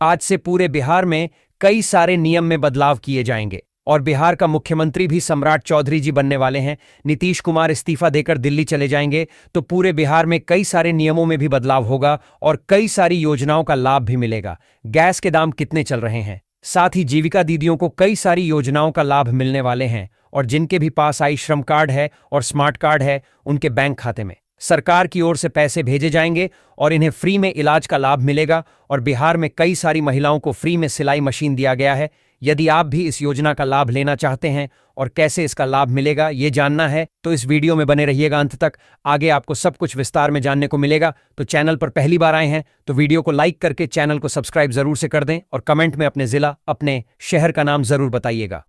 आज से पूरे बिहार में कई सारे नियम में बदलाव किए जाएंगे और बिहार का मुख्यमंत्री भी सम्राट चौधरी जी बनने वाले हैं। नीतीश कुमार इस्तीफा देकर दिल्ली चले जाएंगे तो पूरे बिहार में कई सारे नियमों में भी बदलाव होगा और कई सारी योजनाओं का लाभ भी मिलेगा। गैस के दाम कितने चल रहे हैं, साथ ही जीविका दीदियों को कई सारी योजनाओं का लाभ मिलने वाले हैं और जिनके भी पास आई श्रम कार्ड है और स्मार्ट कार्ड है उनके बैंक खाते में सरकार की ओर से पैसे भेजे जाएंगे और इन्हें फ्री में इलाज का लाभ मिलेगा। और बिहार में कई सारी महिलाओं को फ्री में सिलाई मशीन दिया गया है। यदि आप भी इस योजना का लाभ लेना चाहते हैं और कैसे इसका लाभ मिलेगा ये जानना है तो इस वीडियो में बने रहिएगा अंत तक। आगे आपको सब कुछ विस्तार में जानने को मिलेगा। तो चैनल पर पहली बार आए हैं तो वीडियो को लाइक करके चैनल को सब्सक्राइब जरूर से कर दें और कमेंट में अपने जिला अपने शहर का नाम जरूर बताइएगा।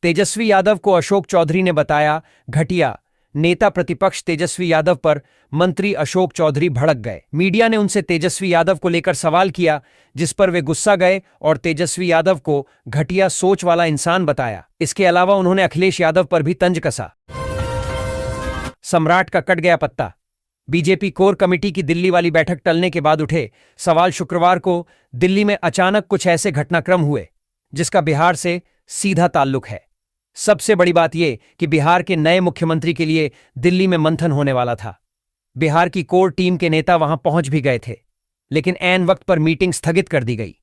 तेजस्वी यादव को अशोक चौधरी ने बताया घटिया। नेता प्रतिपक्ष तेजस्वी यादव पर मंत्री अशोक चौधरी भड़क गए। मीडिया ने उनसे तेजस्वी यादव को लेकर सवाल किया जिस पर वे गुस्सा गए और तेजस्वी यादव को घटिया सोच वाला इंसान बताया। इसके अलावा उन्होंने अखिलेश यादव पर भी तंज कसा। सम्राट का कट गया पत्ता। बीजेपी कोर कमेटी की दिल्ली वाली बैठक टलने के बाद उठे सवाल। शुक्रवार को दिल्ली में अचानक कुछ ऐसे घटनाक्रम हुए जिसका बिहार से सीधा ताल्लुक है। सबसे बड़ी बात यह कि बिहार के नए मुख्यमंत्री के लिए दिल्ली में मंथन होने वाला था। बिहार की कोर टीम के नेता वहां पहुंच भी गए थे, लेकिन ऐन वक्त पर मीटिंग स्थगित कर दी गई।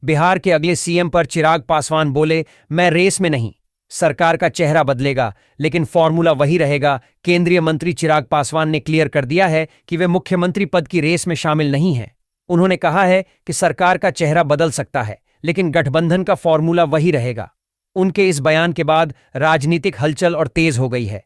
बिहार के अगले सीएम पर चिराग पासवान बोले, मैं रेस में नहीं, सरकार का चेहरा बदलेगा लेकिन फॉर्मूला वही रहेगा। केंद्रीय मंत्री चिराग पासवान ने क्लियर कर दिया है कि वे मुख्यमंत्री पद की रेस में शामिल नहीं हैं। उन्होंने कहा है कि सरकार का चेहरा बदल सकता है लेकिन गठबंधन का फॉर्मूला वही रहेगा। उनके इस बयान के बाद राजनीतिक हलचल और तेज हो गई है।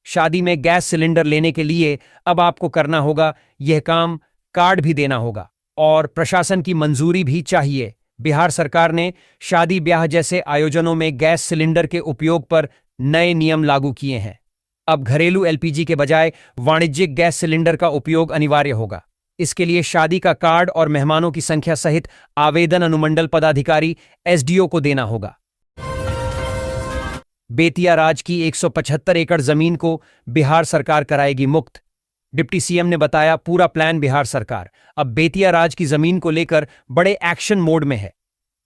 शादी में गैस सिलेंडर लेने के लिए अब आपको करना होगा यह काम, कार्ड भी देना होगा और प्रशासन की मंजूरी भी चाहिए। बिहार सरकार ने शादी ब्याह जैसे आयोजनों में गैस सिलेंडर के उपयोग पर नए नियम लागू किए हैं। अब घरेलू एलपीजी के बजाय वाणिज्यिक गैस सिलेंडर का उपयोग अनिवार्य होगा। इसके लिए शादी का कार्ड और मेहमानों की संख्या सहित आवेदन अनुमंडल पदाधिकारी एसडीओ को देना होगा। बेतिया राज की 175 एकड़ जमीन को बिहार सरकार कराएगी मुक्त। डिप्टी सीएम ने बताया पूरा प्लान बिहार सरकार अब बेतिया राज की जमीन को लेकर बड़े एक्शन मोड में है।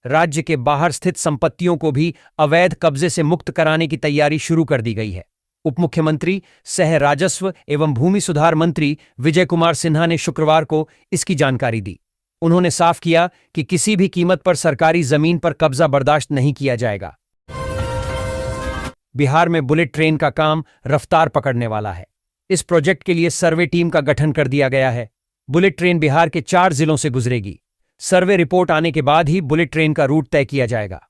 राज्य के बाहर स्थित संपत्तियों को भी अवैध कब्जे से मुक्त कराने की तैयारी शुरू कर दी गई है। उप मुख्यमंत्री सह राजस्व एवं भूमि सुधार मंत्री विजय कुमार सिन्हा ने शुक्रवार को इसकी जानकारी दी। उन्होंने साफ किया कि किसी भी कीमत पर सरकारी जमीन पर कब्जा बर्दाश्त नहीं किया जाएगा। बिहार में बुलेट ट्रेन का काम रफ्तार पकड़ने वाला है। इस प्रोजेक्ट के लिए सर्वे टीम का गठन कर दिया गया है। बुलेट ट्रेन बिहार के 4 जिलों से गुजरेगी। सर्वे रिपोर्ट आने के बाद ही बुलेट ट्रेन का रूट तय किया जाएगा।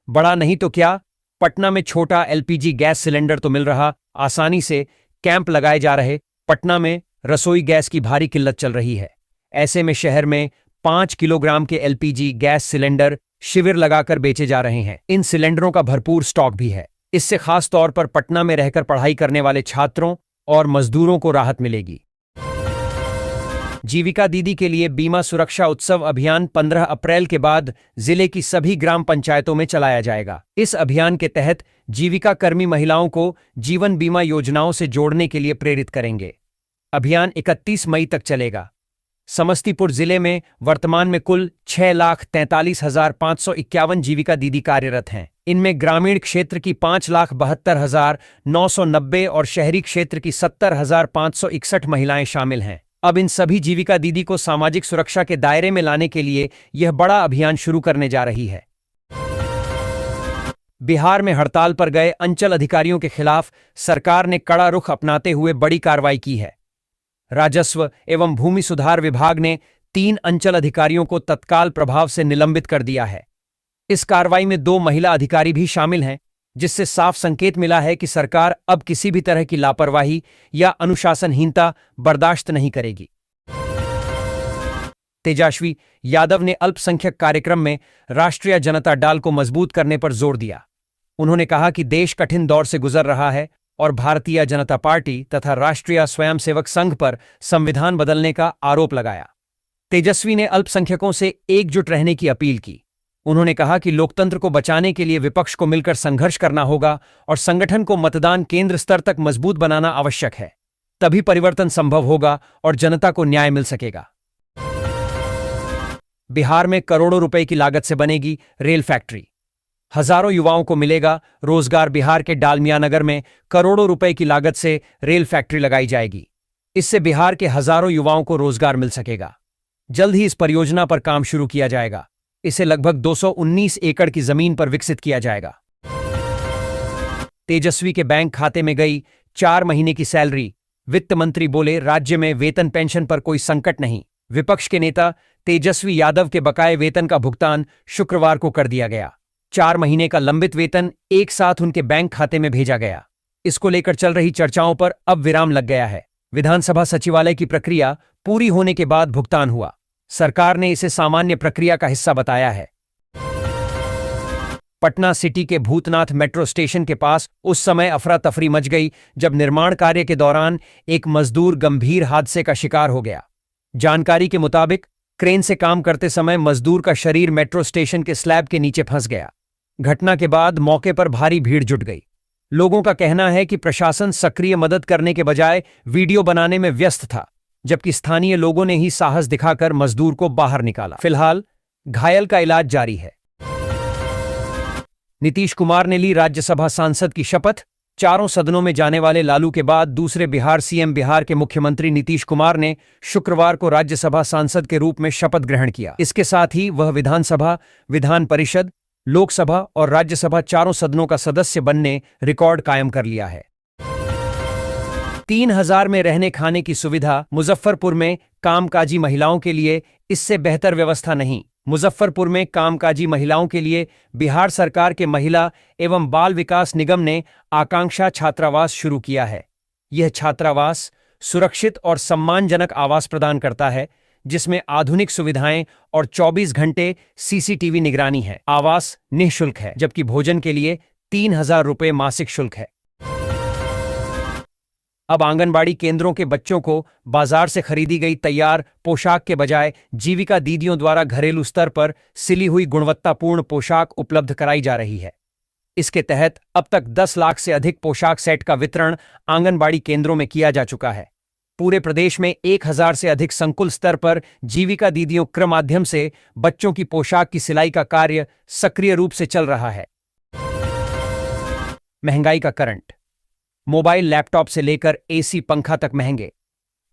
बड़ा नहीं तो क्या, पटना में छोटा एलपीजी गैस सिलेंडर तो मिल रहा, आसानी से कैंप लगाए जा रहे। पटना में रसोई गैस की भारी किल्लत चल रही है। ऐसे में शहर में 5 किलोग्राम के एलपीजी गैस सिलेंडर शिविर लगाकर बेचे जा रहे हैं। इन सिलेंडरों का भरपूर स्टॉक भी है। इससे खास तौर पर पटना में रहकर पढ़ाई करने वाले छात्रों और मजदूरों को राहत मिलेगी। जीविका दीदी के लिए बीमा सुरक्षा उत्सव अभियान 15 अप्रैल के बाद जिले की सभी ग्राम पंचायतों में चलाया जाएगा। इस अभियान के तहत जीविका कर्मी महिलाओं को जीवन बीमा योजनाओं से जोड़ने के लिए प्रेरित करेंगे। अभियान 31 मई तक चलेगा। समस्तीपुर जिले में वर्तमान में कुल 6,43,551 जीविका दीदी कार्यरत हैं। इनमें ग्रामीण क्षेत्र की 5,72,990 और शहरी क्षेत्र की 70,561 महिलाएं शामिल हैं। अब इन सभी जीविका दीदी को सामाजिक सुरक्षा के दायरे में लाने के लिए यह बड़ा अभियान शुरू करने जा रही है। बिहार में हड़ताल पर गए अंचल अधिकारियों के खिलाफ सरकार ने कड़ा रुख अपनाते हुए बड़ी कार्रवाई की है। राजस्व एवं भूमि सुधार विभाग ने 3 अंचल अधिकारियों को तत्काल प्रभाव से निलंबित कर दिया है। इस कार्रवाई में 2 महिला अधिकारी भी शामिल हैं, जिससे साफ संकेत मिला है कि सरकार अब किसी भी तरह की लापरवाही या अनुशासनहीनता बर्दाश्त नहीं करेगी। तेजस्वी यादव ने अल्पसंख्यक कार्यक्रम में राष्ट्रीय जनता दल को मजबूत करने पर जोर दिया। उन्होंने कहा कि देश कठिन दौर से गुजर रहा है और भारतीय जनता पार्टी तथा राष्ट्रीय स्वयंसेवक संघ पर संविधान बदलने का आरोप लगाया। तेजस्वी ने अल्पसंख्यकों से एकजुट रहने की अपील की। उन्होंने कहा कि लोकतंत्र को बचाने के लिए विपक्ष को मिलकर संघर्ष करना होगा और संगठन को मतदान केंद्र स्तर तक मजबूत बनाना आवश्यक है। तभी परिवर्तन संभव होगा और जनता को न्याय मिल सकेगा। बिहार में करोड़ों रुपए की लागत से बनेगी रेल फैक्ट्री। हजारों युवाओं को मिलेगा रोजगार। बिहार के डालमियानगर में करोड़ों रुपए की लागत से रेल फैक्ट्री लगाई जाएगी। इससे बिहार के हजारों युवाओं को रोजगार मिल सकेगा। जल्द ही इस परियोजना पर काम शुरू किया जाएगा। इसे लगभग 219 एकड़ की जमीन पर विकसित किया जाएगा। तेजस्वी के बैंक खाते में गई 4 महीने की सैलरी। वित्त मंत्री बोले, राज्य में वेतन पेंशन पर कोई संकट नहीं। विपक्ष के नेता तेजस्वी यादव के बकाये वेतन का भुगतान शुक्रवार को कर दिया गया। 4 महीने का लंबित वेतन एक साथ उनके बैंक खाते में भेजा गया। इसको लेकर चल रही चर्चाओं पर अब विराम लग गया है। विधानसभा सचिवालय की प्रक्रिया पूरी होने के बाद भुगतान हुआ। सरकार ने इसे सामान्य प्रक्रिया का हिस्सा बताया है। पटना सिटी के भूतनाथ मेट्रो स्टेशन के पास उस समय अफरा तफरी मच गई जब निर्माण कार्य के दौरान एक मजदूर गंभीर हादसे का शिकार हो गया। जानकारी के मुताबिक क्रेन से काम करते समय मजदूर का शरीर मेट्रो स्टेशन के स्लैब के नीचे फंस गया। घटना के बाद मौके पर भारी भीड़ जुट गई। लोगों का कहना है कि प्रशासन सक्रिय मदद करने के बजाय वीडियो बनाने में व्यस्त था, जबकि स्थानीय लोगों ने ही साहस दिखाकर मजदूर को बाहर निकाला। फिलहाल घायल का इलाज जारी है। नीतीश कुमार ने ली राज्यसभा सांसद की शपथ। चारों सदनों में जाने वाले लालू के बाद दूसरे बिहार सीएम बिहार के मुख्यमंत्री नीतीश कुमार ने शुक्रवार को राज्यसभा सांसद के रूप में शपथ ग्रहण किया। इसके साथ ही वह विधानसभा, विधान परिषद, लोकसभा और राज्यसभा चारों सदनों का सदस्य बनने रिकॉर्ड कायम कर लिया है। 3000 में रहने खाने की सुविधा। मुजफ्फरपुर में कामकाजी महिलाओं के लिए इससे बेहतर व्यवस्था नहीं। मुजफ्फरपुर में कामकाजी महिलाओं के लिए बिहार सरकार के महिला एवं बाल विकास निगम ने आकांक्षा छात्रावास शुरू किया है। यह छात्रावास सुरक्षित और सम्मानजनक आवास प्रदान करता है, जिसमें आधुनिक सुविधाएं और 24 घंटे सीसीटीवी निगरानी है। आवास निःशुल्क है, जबकि भोजन के लिए 3000 रुपये मासिक शुल्क है। अब आंगनबाड़ी केंद्रों के बच्चों को बाजार से खरीदी गई तैयार पोशाक के बजाय जीविका दीदियों द्वारा घरेलू स्तर पर सिली हुई गुणवत्तापूर्ण पोशाक उपलब्ध कराई जा रही है। इसके तहत अब तक 10 लाख से अधिक पोशाक सेट का वितरण आंगनबाड़ी केंद्रों में किया जा चुका है। पूरे प्रदेश में 1000 से अधिक संकुल स्तर पर जीविका दीदियों के माध्यम से बच्चों की पोशाक की सिलाई का कार्य सक्रिय रूप से चल रहा है। महंगाई का करंट। मोबाइल लैपटॉप से लेकर एसी पंखा तक महंगे।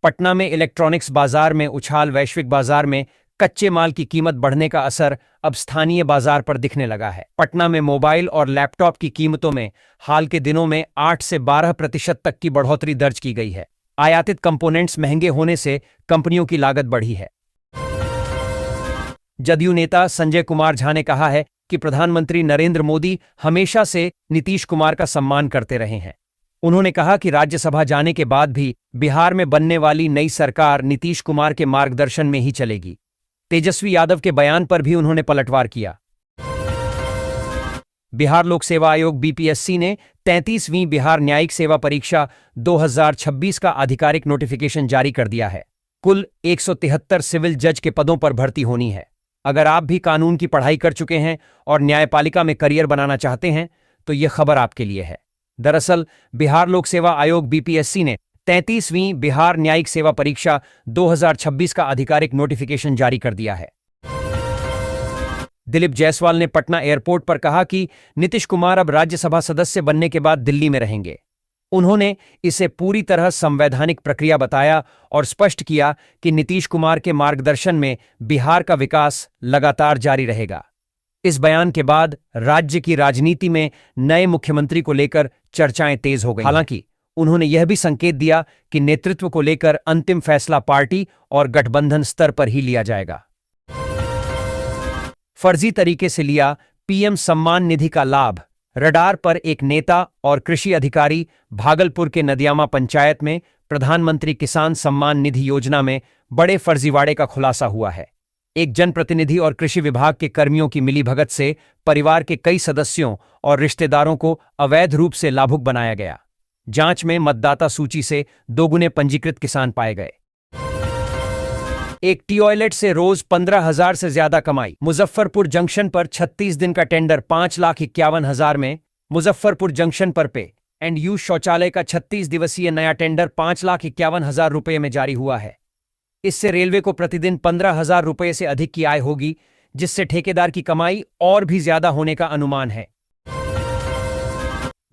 पटना में इलेक्ट्रॉनिक्स बाजार में उछाल। वैश्विक बाजार में कच्चे माल की कीमत बढ़ने का असर अब स्थानीय बाजार पर दिखने लगा है। पटना में मोबाइल और लैपटॉप की कीमतों में हाल के दिनों में 8 से 12% तक की बढ़ोतरी दर्ज की गई है। आयातित कंपोनेंट्स महंगे होने से कंपनियों की लागत बढ़ी है। जदयू नेता संजय कुमार झा ने कहा है कि प्रधानमंत्री नरेंद्र मोदी हमेशा से नीतीश कुमार का सम्मान करते रहे हैं। उन्होंने कहा कि राज्यसभा जाने के बाद भी बिहार में बनने वाली नई सरकार नीतीश कुमार के मार्गदर्शन में ही चलेगी। तेजस्वी यादव के बयान पर भी उन्होंने पलटवार किया। बिहार लोक सेवा आयोग बीपीएससी ने 33वीं बिहार न्यायिक सेवा परीक्षा 2026 का आधिकारिक नोटिफिकेशन जारी कर दिया है। कुल 173 सिविल जज के पदों पर भर्ती होनी है। अगर आप भी कानून की पढ़ाई कर चुके हैं और न्यायपालिका में करियर बनाना चाहते हैं तो यह खबर आपके लिए है। दरअसल बिहार लोक सेवा आयोग बीपीएससी ने 33वीं बिहार न्यायिक सेवा परीक्षा 2026 का आधिकारिक नोटिफिकेशन जारी कर दिया है। दिलीप जायसवाल ने पटना एयरपोर्ट पर कहा कि नीतीश कुमार अब राज्यसभा सदस्य बनने के बाद दिल्ली में रहेंगे। उन्होंने इसे पूरी तरह संवैधानिक प्रक्रिया बताया और स्पष्ट किया कि नीतीश कुमार के मार्गदर्शन में बिहार का विकास लगातार जारी रहेगा। इस बयान के बाद राज्य की राजनीति में नए मुख्यमंत्री को लेकर चर्चाएं तेज हो गई। हालांकि उन्होंने यह भी संकेत दिया कि नेतृत्व को लेकर अंतिम फैसला पार्टी और गठबंधन स्तर पर ही लिया जाएगा। फर्जी तरीके से लिया पीएम सम्मान निधि का लाभ। रडार पर एक नेता और कृषि अधिकारी। भागलपुर के नदियामा पंचायत में प्रधानमंत्री किसान सम्मान निधि योजना में बड़े फर्जीवाड़े का खुलासा हुआ है। एक जनप्रतिनिधि और कृषि विभाग के कर्मियों की मिलीभगत से परिवार के कई सदस्यों और रिश्तेदारों को अवैध रूप से लाभुक बनाया गया। जांच में मतदाता सूची से दोगुने पंजीकृत किसान पाए गए। एक टॉयलेट से रोज 15,000 से ज्यादा कमाई। मुजफ्फरपुर जंक्शन पर 36 दिन का टेंडर 5,51,000 में। मुजफ्फरपुर जंक्शन पर पे एंड यूज शौचालय का 36 दिवसीय नया टेंडर 5,51,000 रुपये में जारी हुआ है। इससे रेलवे को प्रतिदिन 15,000 रुपये से अधिक की आय होगी, जिससे ठेकेदार की कमाई और भी ज्यादा होने का अनुमान है।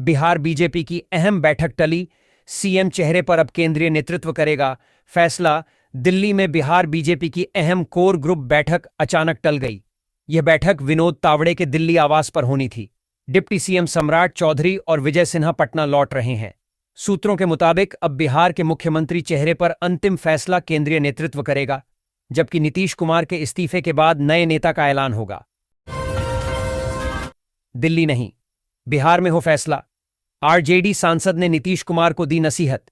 बिहार बीजेपी की अहम बैठक टली, सीएम चेहरे पर अब केंद्रीय नेतृत्व करेगा फैसला। दिल्ली में बिहार बीजेपी की अहम कोर ग्रुप बैठक अचानक टल गई। यह बैठक विनोद तावड़े के दिल्ली आवास पर होनी थी। डिप्टी सीएम सम्राट चौधरी और विजय सिन्हा पटना लौट रहे हैं। सूत्रों के मुताबिक अब बिहार के मुख्यमंत्री चेहरे पर अंतिम फैसला केंद्रीय नेतृत्व करेगा, जबकि नीतीश कुमार के इस्तीफे के बाद नए नेता का ऐलान होगा। दिल्ली नहीं, बिहार में हो फैसला। आरजेडी सांसद ने नीतीश कुमार को दी नसीहत,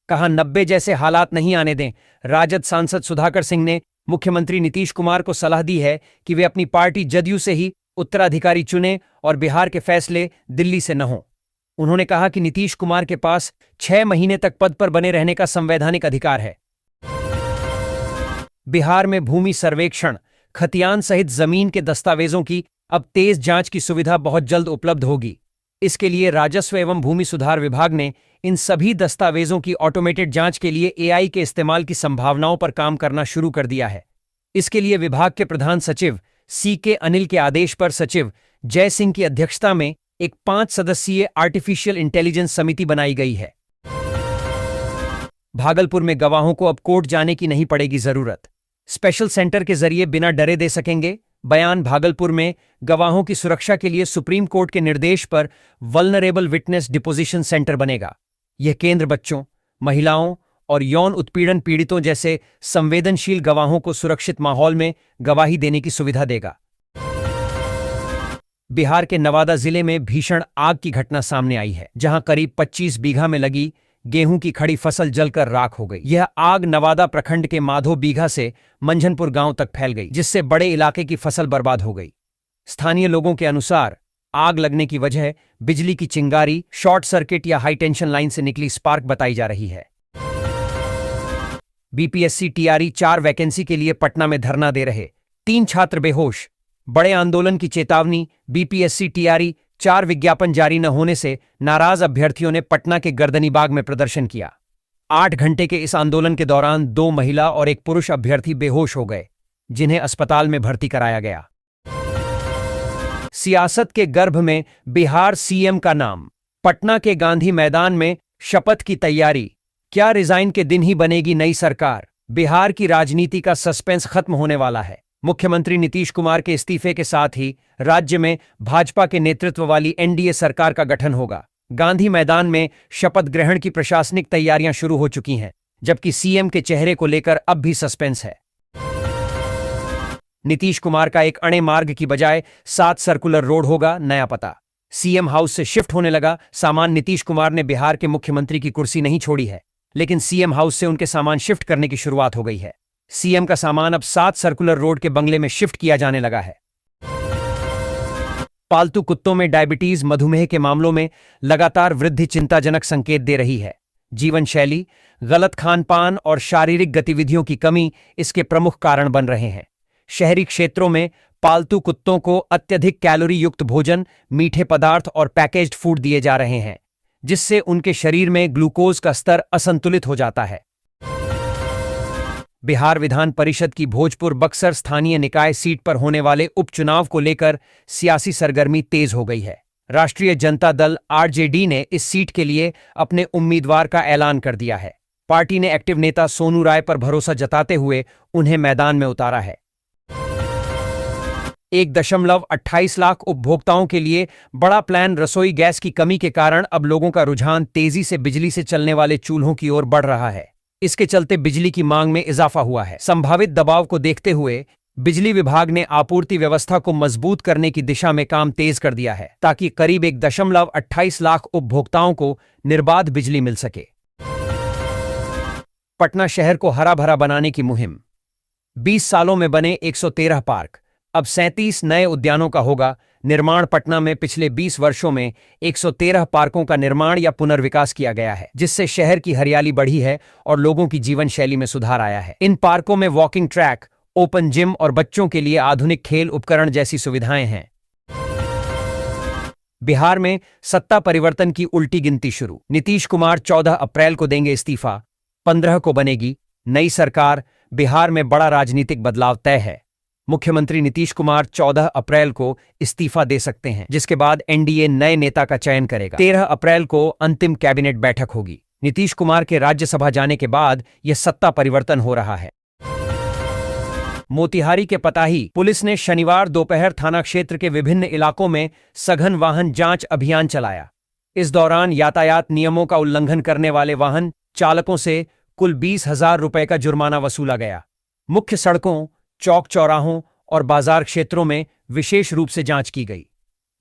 कहा 90 जैसे हालात नहीं आने दें। राजद सांसद सुधाकर सिंह ने मुख्यमंत्री नीतीश कुमार को सलाह दी है कि वे अपनी पार्टी जदयू से ही उत्तराधिकारी चुनें और बिहार के फैसले दिल्ली से न हों। उन्होंने कहा कि नीतीश कुमार के पास 6 महीने तक पद पर बने रहने का संवैधानिक अधिकार है। बिहार में भूमि सर्वेक्षण, खतियान सहित जमीन के दस्तावेजों की अब तेज जांच की सुविधा बहुत जल्द उपलब्ध होगी। इसके लिए राजस्व एवं भूमि सुधार विभाग ने इन सभी दस्तावेजों की ऑटोमेटेड जांच के लिए एआई के इस्तेमाल की संभावनाओं पर काम करना शुरू कर दिया है। इसके लिए विभाग के प्रधान सचिव सीके अनिल के आदेश पर सचिव जय सिंह की अध्यक्षता में एक 5 सदस्यीय आर्टिफिशियल इंटेलिजेंस समिति बनाई गई है। भागलपुर में गवाहों को अब कोर्ट जाने की नहीं पड़ेगी जरूरत। स्पेशल सेंटर के जरिए बिना डरे दे सकेंगे बयान। भागलपुर में गवाहों की सुरक्षा के लिए सुप्रीम कोर्ट के निर्देश पर वल्नरेबल विटनेस डिपोजिशन सेंटर बनेगा। यह केंद्र बच्चों, महिलाओं और यौन उत्पीड़न पीड़ितों जैसे संवेदनशील गवाहों को सुरक्षित माहौल में गवाही देने की सुविधा देगा। बिहार के नवादा जिले में भीषण आग की घटना सामने आई है, जहां करीब 25 बीघा में लगी गेहूं की खड़ी फसल जलकर राख हो गई। यह आग नवादा प्रखंड के माधो बीघा से मंझनपुर गांव तक फैल गई, जिससे बड़े इलाके की फसल बर्बाद हो गई। स्थानीय लोगों के अनुसार आग लगने की वजह बिजली की चिंगारी, शॉर्ट सर्किट या हाई टेंशन लाइन से निकली स्पार्क बताई जा रही है। बीपीएससी टीआरई 4 वैकेंसी के लिए पटना में धरना दे रहे 3 छात्र बेहोश, बड़े आंदोलन की चेतावनी। बीपीएससी टीआरई 4 विज्ञापन जारी न होने से नाराज अभ्यर्थियों ने पटना के गर्दनी बाग में प्रदर्शन किया। 8 घंटे के इस आंदोलन के दौरान 2 महिला और 1 पुरुष अभ्यर्थी बेहोश हो गए, जिन्हें अस्पताल में भर्ती कराया गया। सियासत के गर्भ में बिहार सीएम का नाम, पटना के गांधी मैदान में शपथ की तैयारी। क्या रिजाइन के दिन ही बनेगी नई सरकार? बिहार की राजनीति का सस्पेंस खत्म होने वाला है। मुख्यमंत्री नीतीश कुमार के इस्तीफे के साथ ही राज्य में भाजपा के नेतृत्व वाली एनडीए सरकार का गठन होगा। गांधी मैदान में शपथ ग्रहण की प्रशासनिक तैयारियां शुरू हो चुकी हैं, जबकि सीएम के चेहरे को लेकर अब भी सस्पेंस है। नीतीश कुमार का एक अणे मार्ग की बजाय 7 सर्कुलर रोड होगा नया पता। सीएम हाउस से शिफ्ट होने लगा सामान। नीतीश कुमार ने बिहार के मुख्यमंत्री की कुर्सी नहीं छोड़ी है, लेकिन सीएम हाउस से उनके सामान शिफ्ट करने की शुरुआत हो गई है। सीएम का सामान अब 7 सर्कुलर रोड के बंगले में शिफ्ट किया जाने लगा है। पालतू कुत्तों में डायबिटीज, मधुमेह के मामलों में लगातार वृद्धि चिंताजनक संकेत दे रही है। जीवन शैली, गलत खान-पान और शारीरिक गतिविधियों की कमी इसके प्रमुख कारण बन रहे हैं। शहरी क्षेत्रों में पालतू कुत्तों को अत्यधिक कैलोरी युक्त भोजन, मीठे पदार्थ और पैकेज्ड फूड दिए जा रहे हैं, जिससे उनके शरीर में ग्लूकोज का स्तर असंतुलित हो जाता है। बिहार विधान परिषद की भोजपुर बक्सर स्थानीय निकाय सीट पर होने वाले उपचुनाव को लेकर सियासी सरगर्मी तेज हो गई है। राष्ट्रीय जनता दल आरजेडी ने इस सीट के लिए अपने उम्मीदवार का ऐलान कर दिया है। पार्टी ने एक्टिव नेता सोनू राय पर भरोसा जताते हुए उन्हें मैदान में उतारा है। 1.28 लाख उपभोक्ताओं के लिए बड़ा प्लान। रसोई गैस की कमी के कारण अब लोगों का रुझान तेजी से बिजली से चलने वाले चूल्हों की ओर बढ़ रहा है। इसके चलते बिजली की मांग में इजाफा हुआ है। संभावित दबाव को देखते हुए बिजली विभाग ने आपूर्ति व्यवस्था को मजबूत करने की दिशा में काम तेज कर दिया है, ताकि करीब 1.28 लाख उपभोक्ताओं को निर्बाध बिजली मिल सके। पटना शहर को हरा भरा बनाने की मुहिम। 20 सालों में बने 113 पार्क, अब 37 नए उद्यानों का होगा निर्माण। पटना में पिछले 20 वर्षों में 113 पार्कों का निर्माण या पुनर्विकास किया गया है, जिससे शहर की हरियाली बढ़ी है और लोगों की जीवन शैली में सुधार आया है। इन पार्कों में वॉकिंग ट्रैक, ओपन जिम और बच्चों के लिए आधुनिक खेल उपकरण जैसी सुविधाएं हैं। बिहार में सत्ता परिवर्तन की उल्टी गिनती शुरू। नीतीश कुमार 14 अप्रैल को देंगे इस्तीफा, 15 को बनेगी नई सरकार। बिहार में बड़ा राजनीतिक बदलाव तय है। मुख्यमंत्री नीतीश कुमार 14 अप्रैल को इस्तीफा दे सकते हैं, जिसके बाद एनडीए नए नेता का चयन करेगा। 13 अप्रैल को अंतिम कैबिनेट बैठक होगी। नीतीश कुमार के राज्यसभा जाने के बाद यह सत्ता परिवर्तन हो रहा है। मोतिहारी के पताही पुलिस ने शनिवार दोपहर थाना क्षेत्र के विभिन्न इलाकों में सघन वाहन जांच अभियान चलाया। इस दौरान यातायात नियमों का उल्लंघन करने वाले वाहन चालकों से कुल 20,000 रुपए का जुर्माना वसूला गया। मुख्य सड़कों, चौक चौराहों और बाजार क्षेत्रों में विशेष रूप से जांच की गई।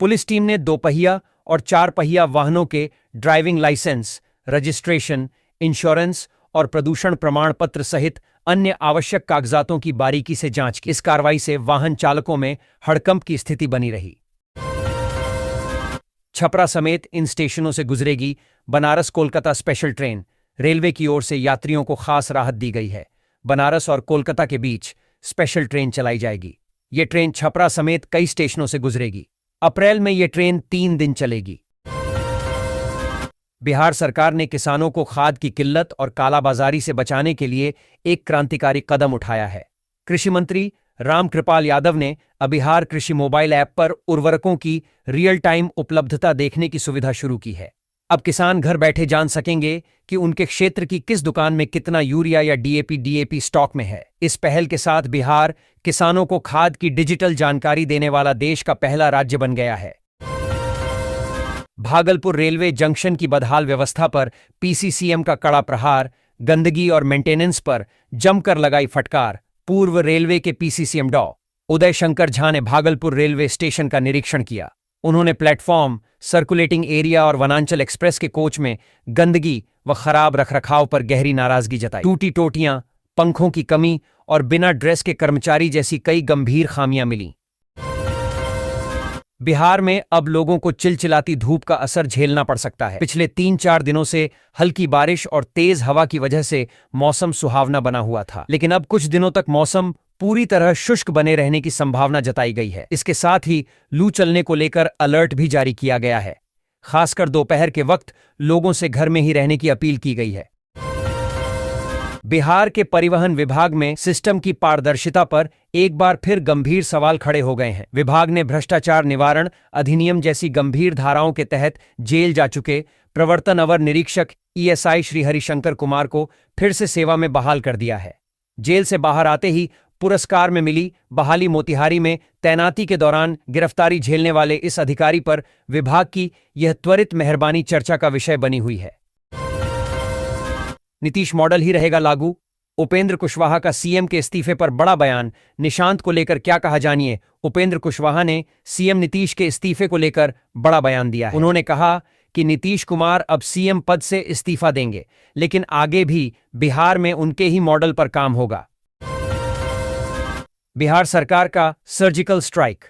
पुलिस टीम ने 2 पहिया और 4 पहिया वाहनों के ड्राइविंग लाइसेंस, रजिस्ट्रेशन, इंश्योरेंस और प्रदूषण प्रमाण पत्र सहित अन्य आवश्यक कागजातों की बारीकी से जांच की। इस कार्रवाई से वाहन चालकों में हड़कंप की स्थिति बनी रही। छपरा समेत इन स्टेशनों से गुजरेगी Banaras Kolkata special train. Railway की ओर से यात्रियों को खास राहत दी गई है। बनारस और कोलकाता के बीच स्पेशल ट्रेन चलाई जाएगी। ये ट्रेन छपरा समेत कई स्टेशनों से गुजरेगी। अप्रैल में ये ट्रेन 3 दिन चलेगी। बिहार सरकार ने किसानों को खाद की किल्लत और कालाबाजारी से बचाने के लिए एक क्रांतिकारी कदम उठाया है। कृषि मंत्री रामकृपाल यादव ने अबिहार कृषि मोबाइल ऐप पर उर्वरकों की रियल टाइम उपलब्धता देखने की सुविधा शुरू की है। अब किसान घर बैठे जान सकेंगे कि उनके क्षेत्र की किस दुकान में कितना यूरिया या डीएपी स्टॉक में है। इस पहल के साथ बिहार किसानों को खाद की डिजिटल जानकारी देने वाला देश का पहला राज्य बन गया है। भागलपुर रेलवे जंक्शन की बदहाल व्यवस्था पर पीसीसीएम का कड़ा प्रहार। गंदगी और मेंटेनेंस पर जमकर लगाई फटकार। पूर्व रेलवे के पीसीसीएम डॉ. उदय शंकर झा ने भागलपुर रेलवे स्टेशन का निरीक्षण किया। उन्होंने प्लेटफॉर्म, सर्कुलेटिंग एरिया और वनांचल एक्सप्रेस के कोच में गंदगी व खराब रखरखाव पर गहरी नाराजगी जताई। टूटी टोटियां, पंखों की कमी और बिना ड्रेस के कर्मचारी जैसी कई गंभीर खामियां मिलीं। बिहार में अब लोगों को चिलचिलाती धूप का असर झेलना पड़ सकता है। पिछले 3-4 दिनों से हल्की बारिश और तेज हवा की वजह से मौसम सुहावना बना हुआ था, लेकिन अब कुछ दिनों तक मौसम पूरी तरह शुष्क बने रहने की संभावना जताई गई है। इसके साथ ही लू चलने को लेकर अलर्ट भी जारी किया गया है। खासकर दोपहर के वक्त लोगों से घर में ही रहने की अपील की गई है। बिहार के परिवहन विभाग में सिस्टम की पारदर्शिता पर एक बार फिर गंभीर सवाल खड़े हो गए हैं। विभाग ने भ्रष्टाचार निवारण अधिनियम जैसी गंभीर धाराओं के तहत जेल जा चुके प्रवर्तन अवर निरीक्षक ईएसआई श्री हरिशंकर कुमार को फिर से सेवा में बहाल कर दिया है। जेल से बाहर आते ही पुरस्कार में मिली बहाली। मोतिहारी में तैनाती के दौरान गिरफ्तारी झेलने वाले इस अधिकारी पर विभाग की यह त्वरित मेहरबानी चर्चा का विषय बनी हुई है। नीतीश मॉडल ही रहेगा लागू। उपेंद्र कुशवाहा का सीएम के इस्तीफे पर बड़ा बयान। निशांत को लेकर क्या कहा, जानिए। उपेंद्र कुशवाहा ने सीएम नीतीश के इस्तीफे को लेकर बड़ा बयान दिया है। उन्होंने कहा कि नीतीश कुमार अब सीएम पद से इस्तीफा देंगे, लेकिन आगे भी बिहार में उनके ही मॉडल पर काम होगा। बिहार सरकार का सर्जिकल स्ट्राइक।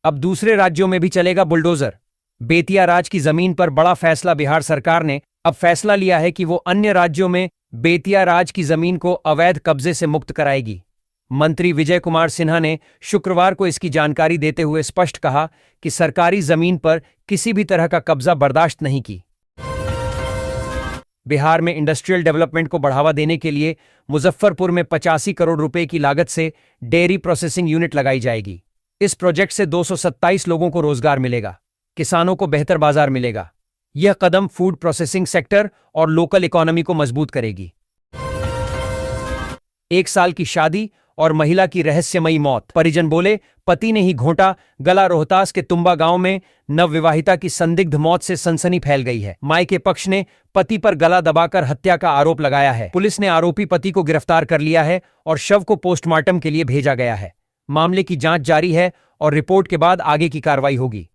अब दूसरे राज्यों में भी चलेगा बुलडोजर। बेतिया राज की जमीन पर बड़ा फैसला। बिहार सरकार ने अब फैसला लिया है कि वो अन्य राज्यों में बेतिया राज की जमीन को अवैध कब्जे से मुक्त कराएगी। मंत्री विजय कुमार सिन्हा ने शुक्रवार को इसकी जानकारी देते हुए स्पष्ट कहा कि सरकारी जमीन पर किसी भी तरह का कब्जा बर्दाश्त नहीं की। बिहार में इंडस्ट्रियल डेवलपमेंट को बढ़ावा देने के लिए मुजफ्फरपुर में 85 करोड़ रुपए की लागत से डेयरी प्रोसेसिंग यूनिट लगाई जाएगी। इस प्रोजेक्ट से 227 लोगों को रोजगार मिलेगा, किसानों को बेहतर बाजार मिलेगा। यह कदम फूड प्रोसेसिंग सेक्टर और लोकल इकोनॉमी को मजबूत करेगी। 1 साल की शादी और महिला की रहस्यमयी मौत। परिजन बोले, पति ने ही घोंटा गला। रोहतास के तुम्बा गांव में नवविवाहिता की संदिग्ध मौत से सनसनी फैल गई है। मायके पक्ष ने पति पर गला दबाकर हत्या का आरोप लगाया है। पुलिस ने आरोपी पति को गिरफ्तार कर लिया है और शव को पोस्टमार्टम के लिए भेजा गया है। मामले की जांच जारी है और रिपोर्ट के बाद आगे की कार्रवाई होगी।